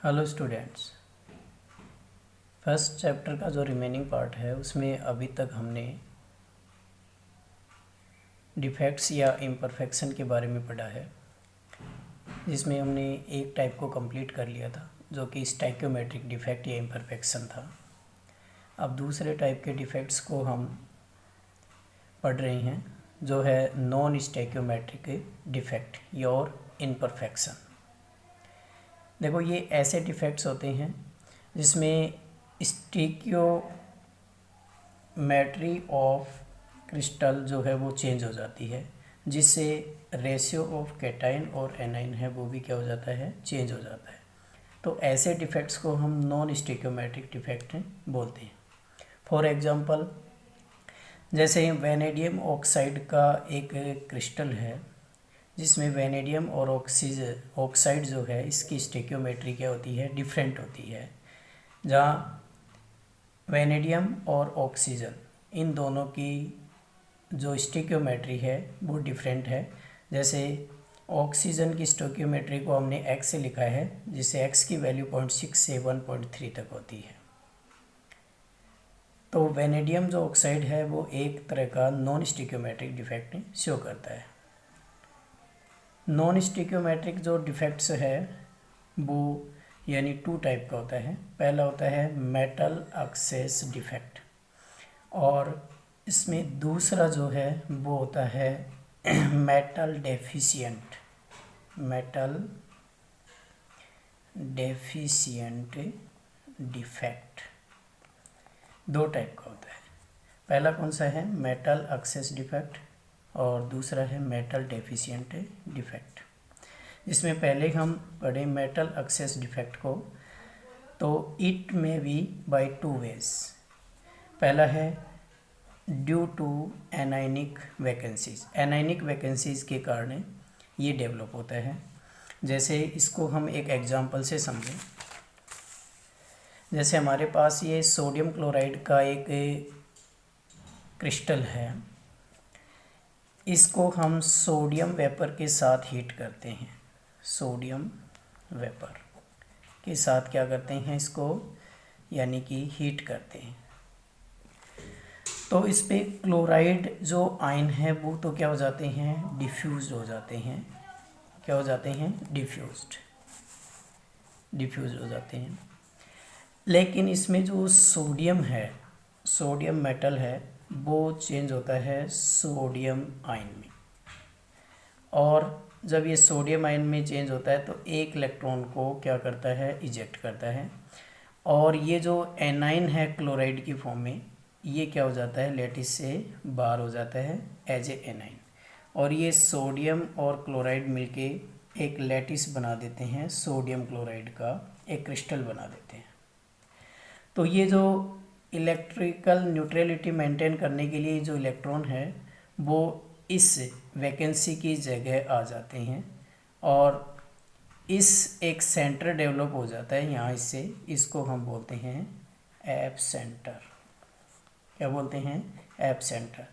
Hello students. First chapter का जो remaining part है उसमें अभी तक हमने डिफेक्ट्स या इम्परफेक्शन के बारे में पढ़ा है, जिसमें हमने एक टाइप को कंप्लीट कर लिया था जो कि स्टैइक्योमेट्रिक डिफेक्ट या इम्परफेक्शन था। अब दूसरे टाइप के डिफेक्ट्स को हम पढ़ रहे हैं जो है नॉन स्टैइक्योमेट्रिक डिफेक्ट या और इम्परफेक्शन। देखो, ये ऐसे डिफेक्ट्स होते हैं जिसमें स्टिकियोमेट्री ऑफ क्रिस्टल जो है वो चेंज हो जाती है, जिससे रेशियो ऑफ कैटाइन और एनाइन है वो भी क्या हो जाता है, चेंज हो जाता है। तो ऐसे डिफेक्ट्स को हम नॉन स्टिकियोमेट्रिक डिफेक्ट बोलते हैं। फॉर एग्जांपल, जैसे वेनेडियम ऑक्साइड का एक क्रिस्टल है जिसमें वेनेडियम और ऑक्साइड जो है इसकी स्टिकियोमेट्री क्या होती है, डिफरेंट होती है। जहाँ वेनेडियम और ऑक्सीजन इन दोनों की जो स्टिकियोमेट्री है वो डिफरेंट है। जैसे ऑक्सीजन की स्टिकियोमेट्री को हमने x से लिखा है, जिससे x की वैल्यू 0.6 से 1.3 तक होती है। तो वेनेडियम जो ऑक्साइड है वो एक तरह का नॉन स्टिकियोमेट्रिक डिफेक्ट शो करता है। नॉन स्टिकियोमेट्रिक जो डिफेक्ट्स है वो यानी टू टाइप का होता है। पहला होता है मेटल एक्सेस डिफेक्ट, और इसमें दूसरा जो है वो होता है मेटल डेफिशिएंट डिफेक्ट। दो टाइप का होता है। पहला कौन सा है, मेटल एक्सेस डिफेक्ट, और दूसरा है मेटल डेफिशिएंट डिफेक्ट। इसमें पहले हम पढ़े मेटल एक्सेस डिफेक्ट को, तो इट में बी बाय टू वेज। पहला है due to anionic vacancies. Anionic vacancies के कारण ये डेवलप होता है। जैसे इसको हम एक एग्जांपल से समझें। जैसे हमारे पास ये सोडियम क्लोराइड का एक क्रिस्टल है, इसको हम सोडियम वेपर के साथ हीट करते हैं। सोडियम वेपर के साथ क्या करते हैं, इसको यानी कि हीट करते हैं। तो इस पे क्लोराइड जो आयन है वो तो क्या हो जाते हैं, डिफ्यूज हो जाते हैं। क्या हो जाते हैं, डिफ्यूज हो जाते हैं। लेकिन इसमें जो सोडियम है, सोडियम मेटल है, वो चेंज होता है सोडियम आयन में। और जब ये सोडियम आयन में चेंज होता है तो एक इलेक्ट्रॉन को क्या करता है, इजेक्ट करता है। और ये जो एनाइन है क्लोराइड की फॉर्म में, ये क्या हो जाता है, लैटिस से बाहर हो जाता है एज ए एनाइन। और ये सोडियम और क्लोराइड मिलके एक लैटिस बना देते हैं, सोडियम क्लोराइड का एक क्रिस्टल बना देते हैं। तो ये जो इलेक्ट्रिकल न्यूट्रलिटी मेंटेन करने के लिए जो इलेक्ट्रॉन है वो इस वैकेंसी की जगह आ जाते हैं, और इस एक सेंटर डेवलप हो जाता है यहाँ इससे। इसको हम बोलते हैं एप सेंटर। क्या बोलते हैं, एप सेंटर,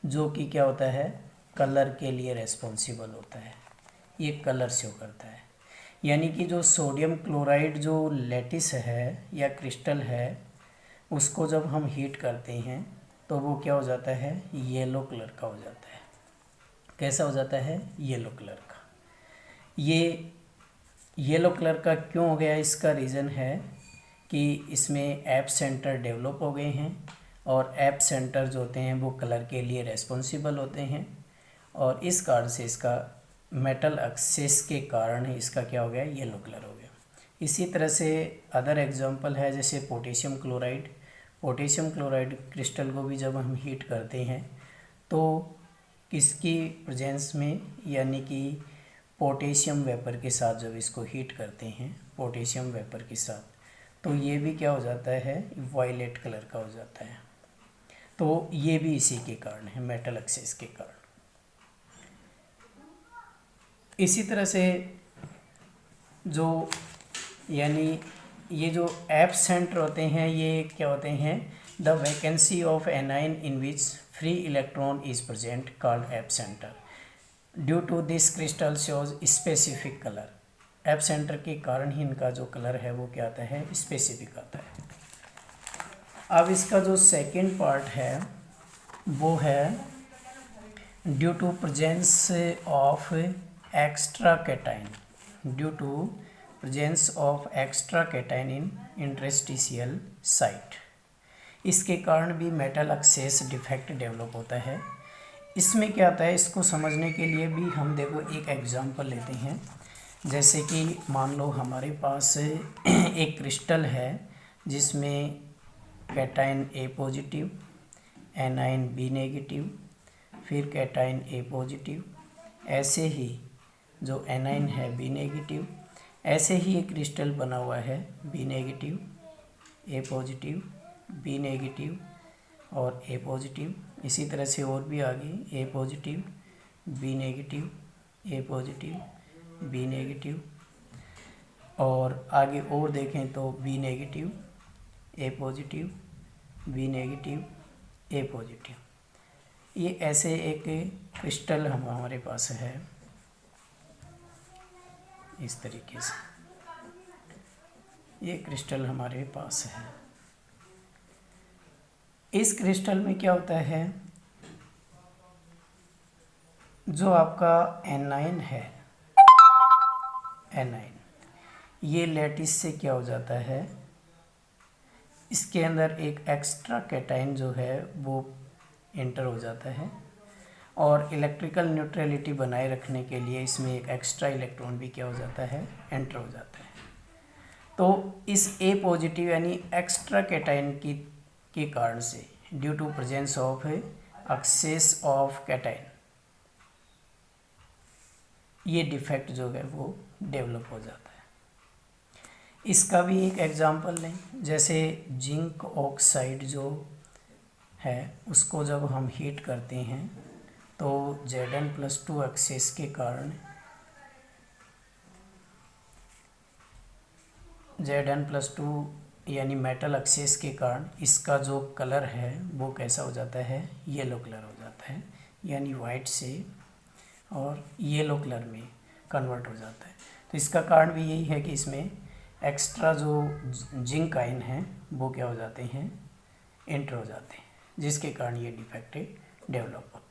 जो कि क्या होता है, कलर के लिए रेस्पॉन्सिबल होता है। ये कलर शो करता है। यानी कि जो सोडियम क्लोराइड जो लैटिस है या क्रिस्टल है, उसको जब हम हीट करते हैं तो वो क्या हो जाता है, येलो कलर का हो जाता है। कैसा हो जाता है, येलो कलर का। ये येलो कलर का क्यों हो गया, इसका रीज़न है कि इसमें एप सेंटर डेवलप हो गए हैं, और एप सेंटर जो होते हैं वो कलर के लिए रेस्पॉन्सिबल होते हैं, और इस कारण से इसका मेटल एक्सेस के कारण इसका क्या हो गया, येलो कलर हो गया। इसी तरह से अदर एग्जांपल है, जैसे potassium chloride. Potassium chloride crystal को भी जब हम हीट करते हैं तो किसकी प्रेजेंस में, यानी कि पोटेशियम वेपर के साथ जब इसको हीट करते हैं, पोटेशियम वेपर के साथ, तो ये भी क्या हो जाता है, वायलेट कलर का हो जाता है। तो ये भी इसी के कारण है, मेटल एक्सेस के कारण। इसी तरह से जो यानी ये जो एप सेंटर होते हैं, ये क्या होते हैं, the vacancy of anion in which free electron is present called F centre. Due to this crystal shows specific colour. F centre के कारण ही इनका जो कलर है वो क्या आता है, स्पेसिफिक आता है। अब इसका जो सेकेंड पार्ट है वो है due to presence of extra cation, due to presence of extra cation in interstitial site. इसके कारण भी मेटल एक्सेस डिफेक्ट डेवलप होता है। इसमें क्या आता है, इसको समझने के लिए भी हम देखो एक एग्जांपल लेते हैं। जैसे कि मान लो हमारे पास एक क्रिस्टल है जिसमें कैटाइन ए पॉजिटिव, एनाइन बी नेगेटिव, फिर कैटाइन ए पॉजिटिव, ऐसे ही जो एनाइन है बी नेगेटिव, ऐसे ही एक क्रिस्टल बना हुआ है बी नेगेटिव, ए पॉजिटिव, बी नेगेटिव और ए पॉजिटिव। इसी तरह से और भी आगे ए पॉजिटिव, बी नेगेटिव, ए पॉजिटिव, बी नेगेटिव, और आगे और देखें तो बी नेगेटिव, ए पॉजिटिव, बी नेगेटिव, ए पॉजिटिव। ये ऐसे एक क्रिस्टल हमारे पास है इस तरीके से, ये क्रिस्टल हमारे पास है। इस क्रिस्टल में क्या होता है, जो आपका एनाइन है, एनाइन ये लैटिस से क्या हो जाता है, इसके अंदर एक एक्स्ट्रा कैटाइन जो है वो एंटर हो जाता है, और इलेक्ट्रिकल न्यूट्रलिटी बनाए रखने के लिए इसमें एक एक्स्ट्रा इलेक्ट्रॉन भी क्या हो जाता है, एंटर हो जाता है। तो इस ए पॉजिटिव यानी एक्स्ट्रा कैटाइन के कारण से, due to presence of excess of cation, ये डिफेक्ट जो है वो डेवलप हो जाता है। इसका भी एक एग्जांपल लें, जैसे जिंक ऑक्साइड जो है उसको जब हम हीट करते हैं तो Zn+2 एक्सेस के कारण, Zn+2 यानी मेटल एक्सेस के कारण इसका जो कलर है वो कैसा हो जाता है, येलो कलर हो जाता है, यानी वाइट से और येलो कलर में कन्वर्ट हो जाता है। तो इसका कारण भी यही है कि इसमें एक्स्ट्रा जो जिंक आयन हैं वो क्या हो जाते हैं, एंटर हो जाते हैं, जिसके कारण ये डिफेक्ट डेवलप होता है।